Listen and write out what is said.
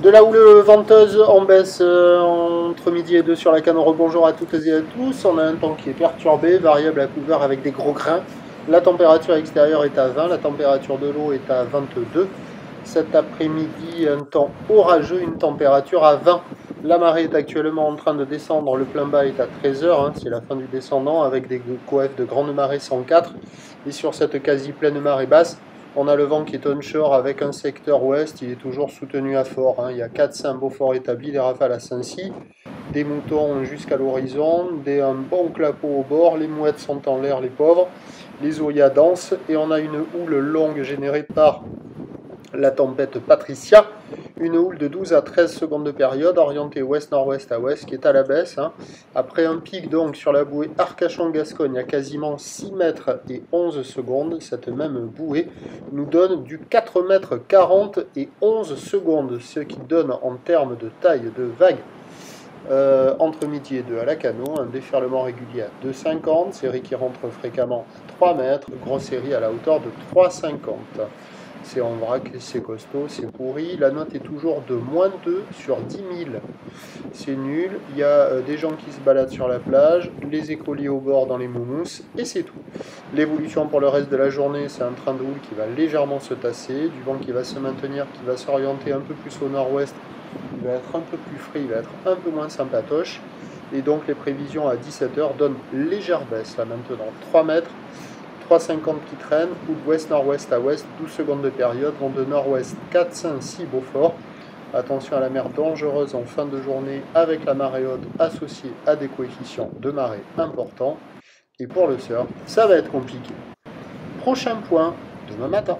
De la houle venteuse, on baisse entre midi et 2 sur la canne. Rebonjour à toutes et à tous. On a un temps qui est perturbé, variable à couvert avec des gros grains. La température extérieure est à 20, la température de l'eau est à 22. Cet après-midi, un temps orageux, une température à 20. La marée est actuellement en train de descendre, le plein bas est à 13 h, c'est la fin du descendant, avec des coefs de grande marée 104. Et sur cette quasi pleine marée basse, on a le vent qui est onshore avec un secteur ouest, il est toujours soutenu à fort. Il y a 4-5 beaux forts établis, des rafales à 5-6, des moutons jusqu'à l'horizon, un bon clapot au bord, les mouettes sont en l'air, les pauvres, les oyas dansent, et on a une houle longue générée par la tempête Patricia, une houle de 12 à 13 secondes de période, orientée ouest-nord-ouest à ouest, qui est à la baisse. Après un pic donc sur la bouée Arcachon-Gascogne à quasiment 6 mètres et 11 secondes, cette même bouée nous donne du 4 mètres 40 et 11 secondes, ce qui donne en termes de taille de vague entre midi et 2 à la Cano, un déferlement régulier à 2,50, série qui rentre fréquemment à 3 mètres, grosse série à la hauteur de 3,50. C'est en vrac, c'est costaud, c'est pourri. La note est toujours de moins 2 sur 10 000. C'est nul. Il y a des gens qui se baladent sur la plage, les écoliers au bord dans les moumousses, et c'est tout. L'évolution pour le reste de la journée, c'est un train de houle qui va légèrement se tasser, du vent qui va se maintenir, qui va s'orienter un peu plus au nord-ouest. Il va être un peu plus frais, il va être un peu moins sympatoche. Et donc les prévisions à 17 h donnent légère baisse, là maintenant, 3 mètres. 3,50 qui traînent, ou de ouest-nord-ouest à ouest, 12 secondes de période, vont de nord-ouest 4, 5, 6 Beaufort. Attention à la mer dangereuse en fin de journée avec la marée haute associée à des coefficients de marée importants. Et pour le surf, ça va être compliqué. Prochain point, demain matin.